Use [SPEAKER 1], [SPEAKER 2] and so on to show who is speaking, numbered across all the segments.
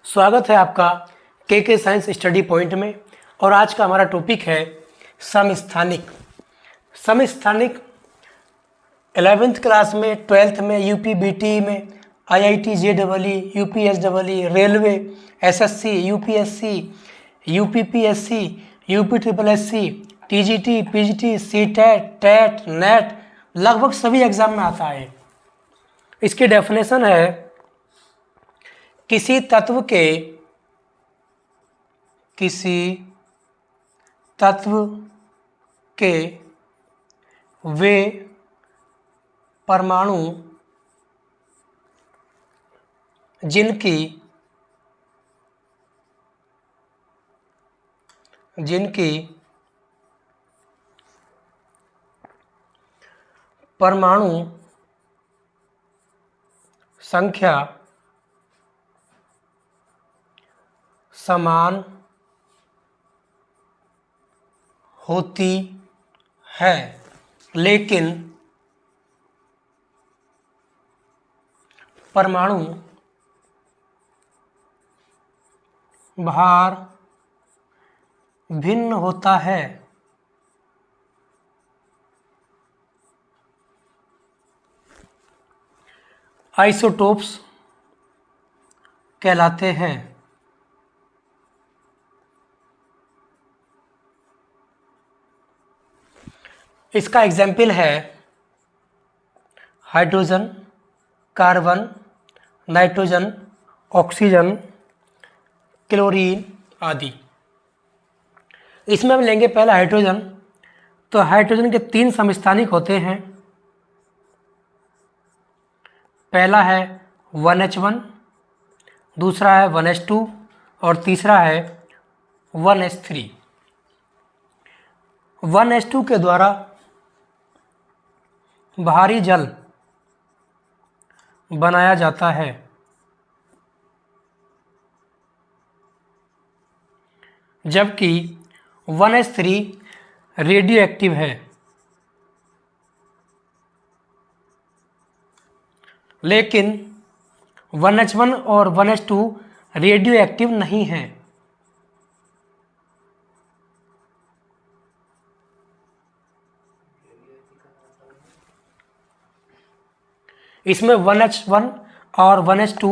[SPEAKER 1] स्वागत है आपका के साइंस स्टडी पॉइंट में। और आज का हमारा टॉपिक है समस्थानिक। समस्थानिक 11th क्लास में, 12th में, यूपी बीटी में, IIT JEE, UPSW, railway, SSC, UPSC, UPPSC, UP triple SC, TGT, PGT, CTET, TET, NET, लगभग सभी एग्जाम में आता है। इसकी डेफिनेशन है किसी तत्व के वे परमाणु जिनकी परमाणु संख्या समान होती है, लेकिन परमाणु भार भिन्न होता है। आइसोटोप्स कहलाते हैं। इसका एग्जाम्पल है hydrogen, carbon, nitrogen, oxygen, chlorine आदि। इसमें हम लेंगे पहला हाइड्रोजन। तो हाइड्रोजन के 3 समस्थानिक होते हैं। पहला है 1H1, दूसरा है 1H2 और तीसरा है 1H3। 1H2 के द्वारा भारी जल बनाया जाता है, जबकि 1H3 रेडियो एक्टिव है। लेकिन 1H1 और 1H2 रेडियो एक्टिव नहीं है। इसमें 1H1 और 1H2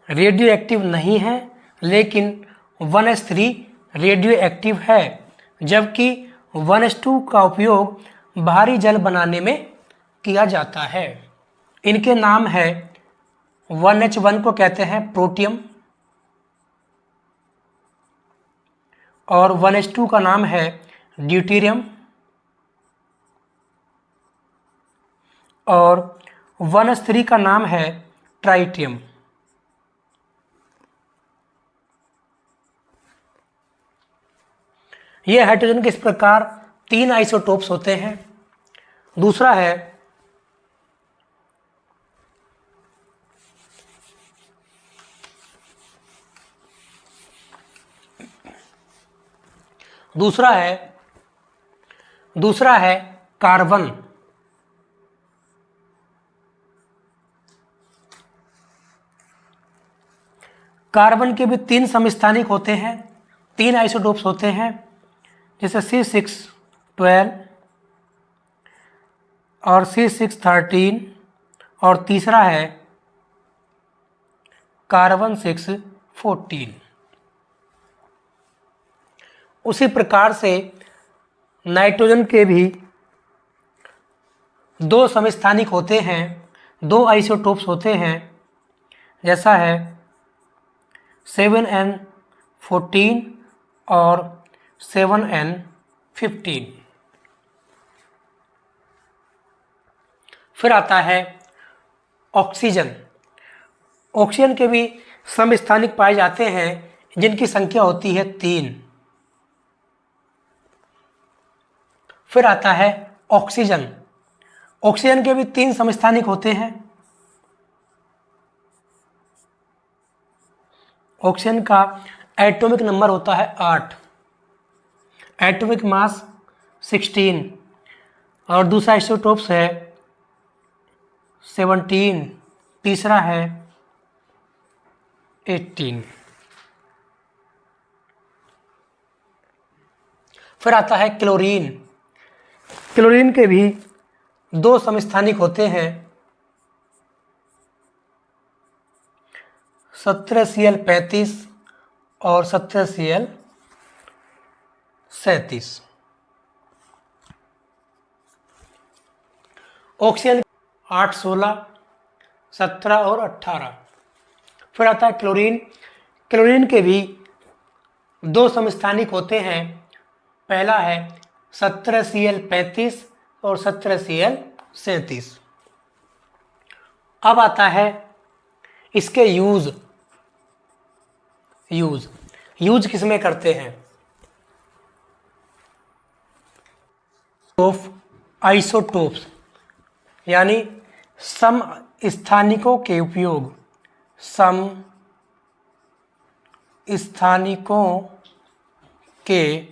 [SPEAKER 1] रेडियो एक्टिव नहीं है, लेकिन 1H3 रेडियो एक्टिव है, जबकि 1H2 का उपयोग भारी जल बनाने में किया जाता है। इनके नाम है 1H1 को कहते हैं प्रोटियम और 1H2 का नाम है ड्यूटेरियम और 1H3 का नाम है ट्राइटियम। ये हाइड्रोजन के इस प्रकार 3 आइसोटोप्स होते हैं। दूसरा है कार्बन। कार्बन के भी 3 समस्थानिक होते हैं, 3 आइसोटोप्स होते हैं, जैसे C612 और C613 और तीसरा है कार्बन 614। उसी प्रकार से नाइट्रोजन के भी 2 समस्थानिक होते हैं, 2 आइसोटोप्स होते हैं, जैसा है 7N14 और 7N15। फिर आता है ऑक्सीजन। ऑक्सीजन के भी समस्थानिक पाए जाते हैं, जिनकी संख्या होती है 3। फिर आता है ऑक्सीजन। ऑक्सीजन के भी 3 समस्थानिक होते हैं। ऑक्सीजन का एटॉमिक नंबर होता है 8, एटॉमिक मास 16 और दूसरा आइसोटोप्स है 17, तीसरा है 18। फिर आता है क्लोरीन। क्लोरीन के भी दो समस्थानिक होते हैं, 17Cl35 और 17Cl37। ऑक्सीजन 8, 16, 17 और 18। फिर आता है क्लोरीन। क्लोरीन के भी दो समस्थानिक होते हैं, पहला है 17Cl35 और 17Cl37। अब आता है इसके यूज किस में करते हैं। ऑफ आइसोटोप्स यानी सम स्थानिकों के उपयोग, सम स्थानिकों के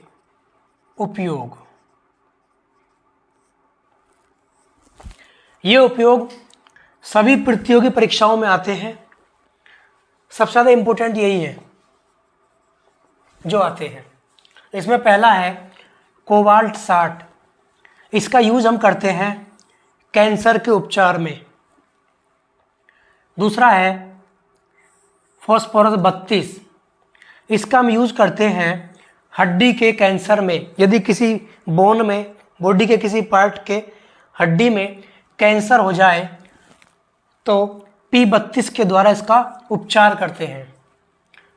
[SPEAKER 1] उपयोग। ये उपयोग सभी प्रतियोगी परीक्षाओं में आते हैं। सबसे ज़्यादा इम्पोर्टेंट यही है जो आते हैं। इसमें पहला है कोबाल्ट 60। इसका यूज हम करते हैं कैंसर के उपचार में। दूसरा है फॉस्फोरस 32। इसका हम यूज करते हैं हड्डी के कैंसर में। यदि किसी बोन में, बॉडी के किसी पार्ट के हड्डी में कैंसर हो जाए तो P32 के द्वारा इसका उपचार करते हैं।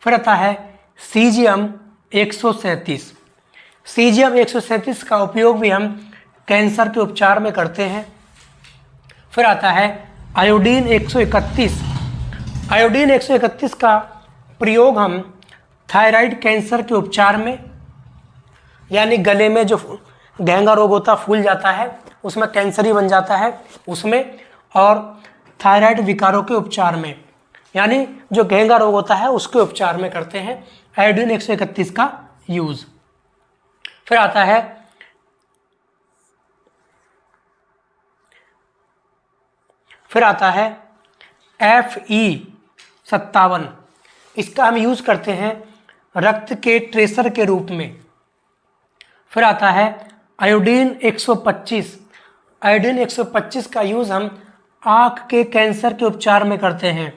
[SPEAKER 1] फिर आता है सीजियम 137। सीजियम 137 का उपयोग भी हम कैंसर के उपचार में करते हैं। फिर आता है आयोडीन 131। आयोडीन 131 का प्रयोग हम थायराइड कैंसर के उपचार में, यानी गले में जो घेंगा रोग होता, फूल जाता है, उसमें कैंसर ही बन जाता है उसमें, और थायराइड विकारों के उपचार में, यानी जो घेंगा रोग होता है उसके उपचार में करते हैं आयोडीन 131 का यूज। फिर आता है Fe57। इसका हम यूज करते हैं रक्त के ट्रेसर के रूप में। फिर आता है आयोडीन 125। आयोडीन 125 का यूज हम आँख के कैंसर के उपचार में करते हैं।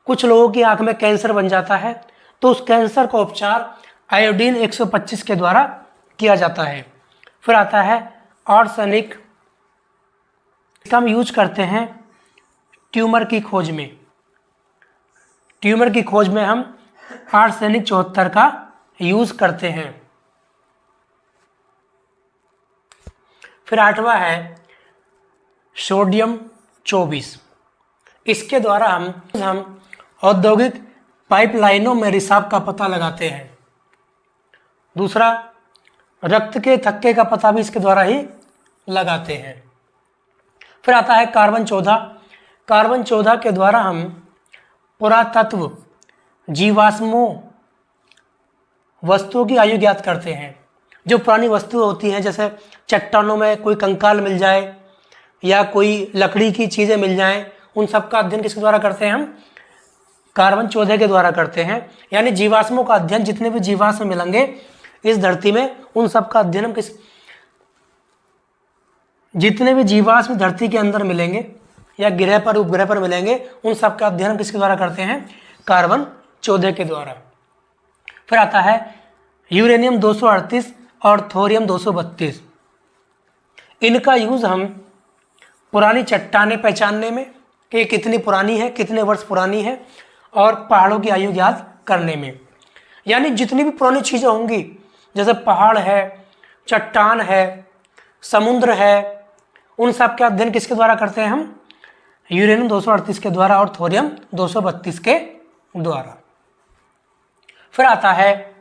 [SPEAKER 1] कुछ लोगों की आँख में कैंसर बन जाता है तो उस कैंसर का उपचार आयोडीन 125 के द्वारा किया जाता है। फिर आता है आर्सेनिक। इसका हम यूज करते हैं ट्यूमर की खोज में। ट्यूमर की खोज में हम आर्सेनिक 74 का यूज करते हैं। फिर आठवां है सोडियम 24। इसके द्वारा हम औद्योगिक पाइपलाइनों में रिसाव का पता लगाते हैं। दूसरा, रक्त के थक्के का पता भी इसके द्वारा ही लगाते हैं। फिर आता है कार्बन 14। कार्बन 14 के द्वारा हम पुरातत्व जीवाश्मों वस्तुओं की आयु ज्ञात करते हैं। जो पुरानी वस्तुएं होती हैं, जैसे चट्टानों में कोई कंकाल मिल जाए या कोई लकड़ी की चीज़ें मिल जाएं, उन सब का अध्ययन किसके द्वारा करते हैं हम? कार्बन 14 के द्वारा करते हैं। यानी जीवाश्मों का अध्ययन, जितने भी जीवाश्म मिलेंगे इस धरती में, उन सब का अध्ययन हम जितने भी जीवाश्म धरती के अंदर मिलेंगे या ग्रह पर, उपग्रह पर मिलेंगे, उन सब का अध्ययन किसके द्वारा करते हैं? कार्बन 14 के द्वारा। फिर आता है यूरेनियम 238 और थोरियम 232। इनका यूज हम पुरानी चट्टानें पहचानने में कि कितनी पुरानी है, कितने वर्ष पुरानी है, और पहाड़ों की आयु ज्ञात करने में। यानी जितनी भी पुरानी चीज़ें होंगी, जैसे पहाड़ है, चट्टान है, समुद्र है, उन सब का अध्ययन किसके द्वारा करते हैं हम? यूरेनियम 238 के द्वारा और थोरियम 232 के द्वारा। फिर आता है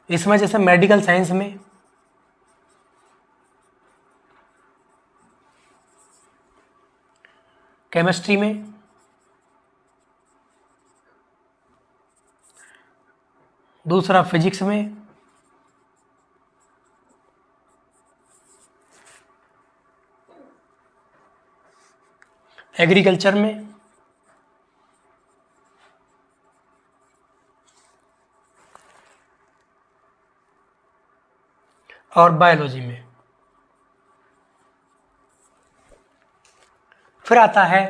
[SPEAKER 1] इसमें जैसे मेडिकल साइंस में केमिस्ट्री में, दूसरा फिजिक्स में, एग्रीकल्चर में, और बायोलॉजी में। फिर आता है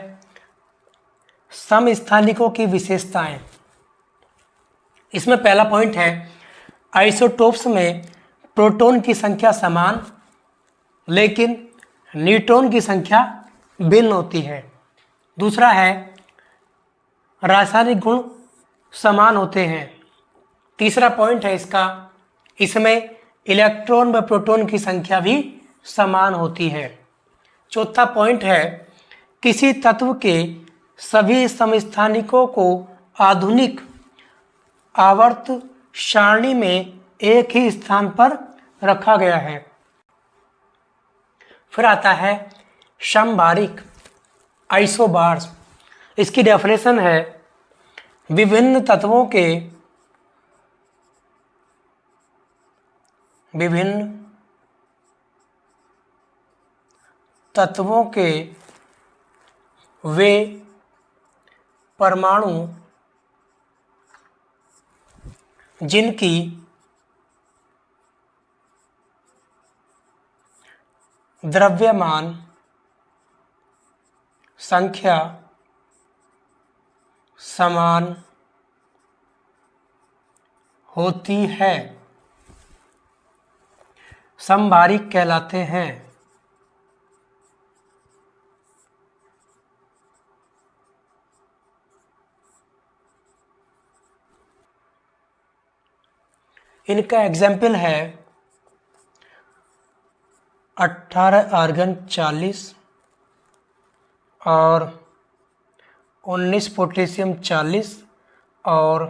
[SPEAKER 1] समस्थानिकों की विशेषताएं। इसमें पहला पॉइंट है आइसोटोप्स में प्रोटॉन की संख्या समान लेकिन न्यूट्रॉन की संख्या भिन्न होती है। दूसरा है रासायनिक गुण समान होते हैं। तीसरा पॉइंट है इसमें इलेक्ट्रॉन व प्रोटॉन की संख्या भी समान होती है। चौथा पॉइंट है किसी तत्व के सभी समस्थानिकों को आधुनिक आवर्त सारणी में एक ही स्थान पर रखा गया है। फिर आता है समभारिक आइसोबार्स। इसकी डेफिनेशन है विभिन्न तत्वों के वे परमाणु जिनकी द्रव्यमान संख्या समान होती है समभारिक कहलाते हैं। इनका एग्जाम्पल है 18 आर्गन 40 और 19 पोटेशियम 40 और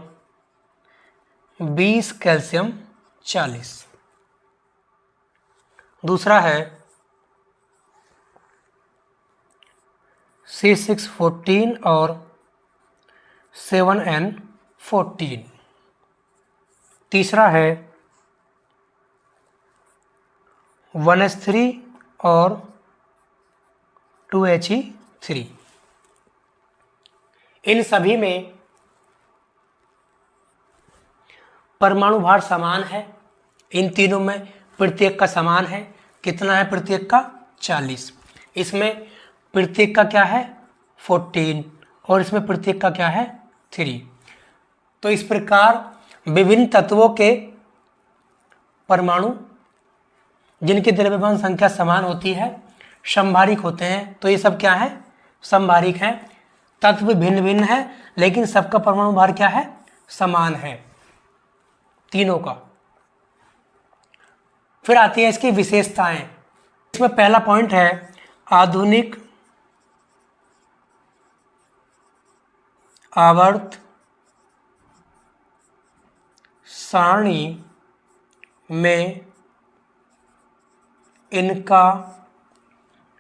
[SPEAKER 1] 20 कैल्शियम 40। दूसरा है C614 और 7N14। तीसरा है 1s3 और 2he3। इन सभी में परमाणु भार समान है। इन तीनों में प्रत्येक का समान है। कितना है प्रत्येक का 40। इसमें प्रत्येक का क्या है 14 और इसमें प्रत्येक का क्या है 3। तो इस प्रकार विभिन्न तत्वों के परमाणु जिनकी द्रव्यमान संख्या समान होती है समभारिक होते हैं। तो ये सब क्या है समभारिक हैं। तत्व भिन्न भिन्न है लेकिन सबका परमाणु भार क्या है समान है तीनों का। फिर आती है इसकी विशेषताएं। इसमें पहला पॉइंट है आधुनिक आवर्त सारणी में इनका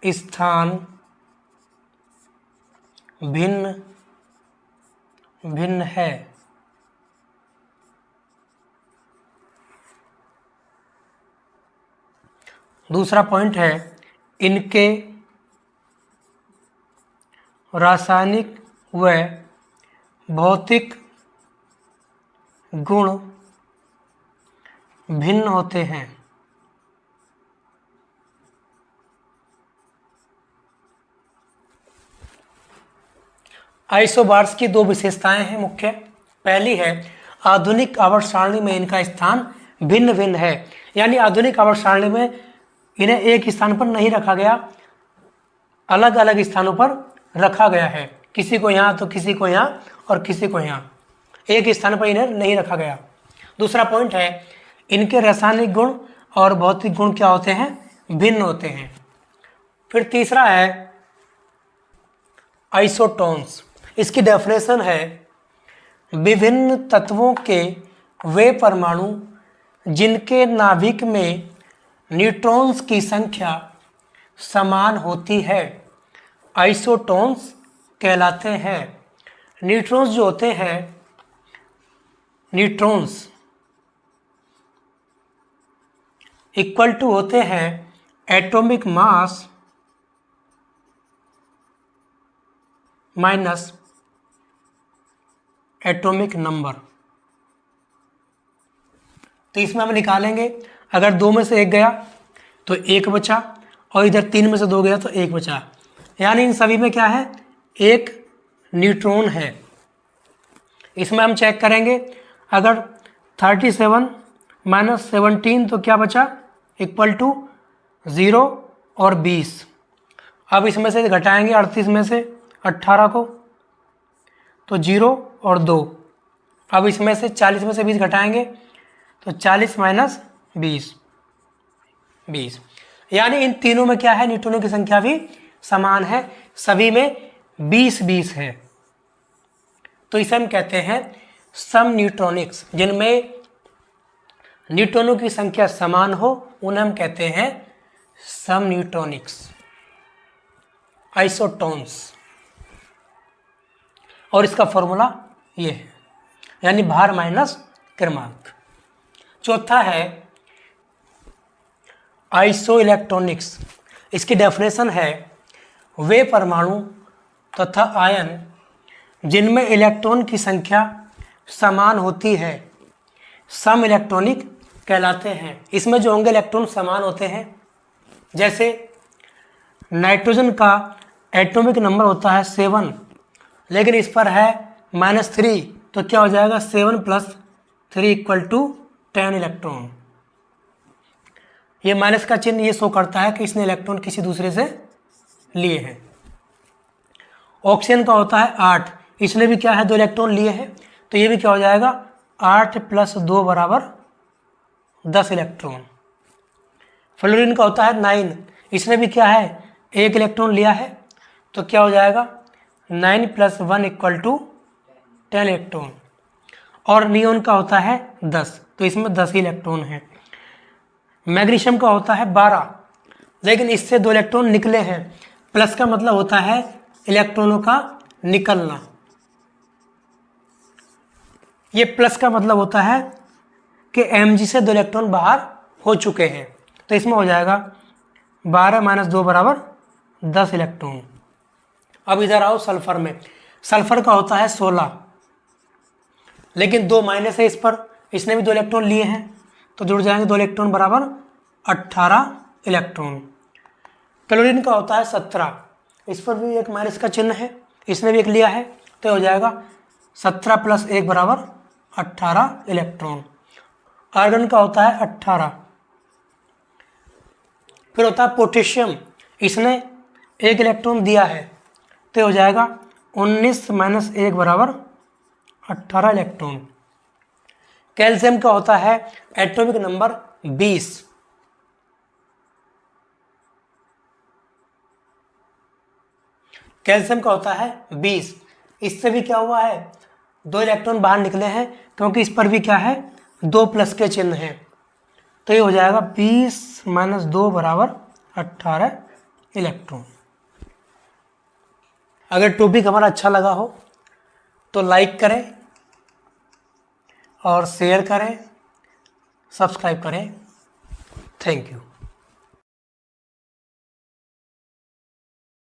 [SPEAKER 1] स्थान भिन्न भिन्न है। दूसरा पॉइंट है इनके रासायनिक व भौतिक गुण भिन्न होते हैं। आइसोबार्स की दो विशेषताएं हैं मुख्य। पहली है आधुनिक आवर्त सारणी में इनका स्थान भिन्न भिन्न है, यानी आधुनिक आवर्त सारणी में इन्हें एक स्थान पर नहीं रखा गया, अलग अलग स्थानों पर रखा गया है। किसी को यहाँ तो किसी को यहाँ और किसी को यहाँ, एक स्थान पर इन्हें नहीं रखा गया। दूसरा पॉइंट है इनके रासायनिक गुण और भौतिक गुण क्या होते हैं भिन्न होते हैं। फिर तीसरा है आइसोटोन्स। इसकी डेफिनेशन है विभिन्न तत्वों के वे परमाणु जिनके नाभिक में न्यूट्रॉन्स की संख्या समान होती है आइसोटोन्स कहलाते हैं। न्यूट्रॉन्स जो होते हैं न्यूट्रॉन्स इक्वल टू होते हैं atomic mass minus atomic number. तो इसमें हम निकालेंगे, अगर 2 में से 1 गया तो 1 बचा, और इधर 3 में से 2 गया तो 1 बचा, यानी इन सभी में क्या है, 1 न्यूट्रॉन है। इसमें हम चेक करेंगे, अगर 37 माइनस 17 तो क्या बचा, इक्वल टू 0 और 20। अब इसमें से घटाएंगे 38 में से 18 को, तो 0 और 2। अब इसमें से 40 में से 20 घटाएंगे तो 40 माइनस 20, 20। यानी इन तीनों में क्या है, न्यूट्रॉनों की संख्या भी समान है, सभी में 20-20 है। तो इसे हम कहते हैं सम न्यूट्रॉनिक्स। जिनमें न्यूट्रॉनों की संख्या समान हो उन्हें हम कहते हैं सम न्यूट्रॉनिक्स, आइसोटोन्स। और इसका फॉर्मूला ये है, यानी भार माइनस क्रमांक। चौथा है आइसो इलेक्ट्रॉनिक्स। इसकी डेफिनेशन है वे परमाणु तथा आयन जिनमें इलेक्ट्रॉन की संख्या समान होती है सम इलेक्ट्रॉनिक कहलाते हैं। इसमें जो होंगे इलेक्ट्रॉन समान होते हैं, जैसे नाइट्रोजन का एटॉमिक नंबर होता है 7, लेकिन इस पर है -3, तो क्या हो जाएगा, 7 + 3 = 10 इलेक्ट्रॉन। ये माइनस का चिन्ह ये शो करता है कि इसने इलेक्ट्रॉन किसी दूसरे से लिए हैं। ऑक्सीजन का होता है 8, इसने भी क्या है, 2 इलेक्ट्रॉन लिए हैं, तो ये भी क्या हो जाएगा, 8 + 2 = 10 इलेक्ट्रॉन। फ्लोरीन का होता है 9, इसने भी क्या है, 1 इलेक्ट्रॉन लिया है, तो क्या हो जाएगा, 9 + 1 = 10 इलेक्ट्रॉन। और नियोन का होता है 10, तो इसमें 10 ही इलेक्ट्रॉन हैं। मैग्नीशियम का होता है 12, लेकिन इससे 2 इलेक्ट्रॉन निकले हैं। प्लस का मतलब होता है इलेक्ट्रॉनों का निकलना, ये प्लस का मतलब होता है कि Mg से 2 इलेक्ट्रॉन बाहर हो चुके हैं, तो इसमें हो जाएगा 12 - 2 = 10 इलेक्ट्रॉन। अब इधर आओ सल्फर में। सल्फर का होता है 16, लेकिन 2 माइनस है इस पर, इसने भी 2 इलेक्ट्रॉन लिए हैं, तो जुड़ जाएंगे 2 इलेक्ट्रॉन बराबर 18 इलेक्ट्रॉन। क्लोरीन का होता है 17, इस पर भी एक माइनस का चिन्ह है, इसने भी 1 लिया है, तो हो जाएगा 17 + 1 = 18 इलेक्ट्रॉन। आर्गन का होता है 18। फिर होता है पोटेशियम, इसने 1 इलेक्ट्रॉन दिया है, तो हो जाएगा 19 - 1 = 18 इलेक्ट्रॉन। कैल्शियम का होता है एटॉमिक नंबर 20, कैल्शियम का होता है 20, इससे भी क्या हुआ है, 2 इलेक्ट्रॉन बाहर निकले हैं, क्योंकि इस पर भी क्या है, 2 प्लस के चिन्ह हैं, तो ये हो जाएगा 20 - 2 = 18 इलेक्ट्रॉन। अगर टॉपिक हमारा अच्छा लगा हो तो लाइक करें और शेयर करें, सब्सक्राइब करें। Thank you.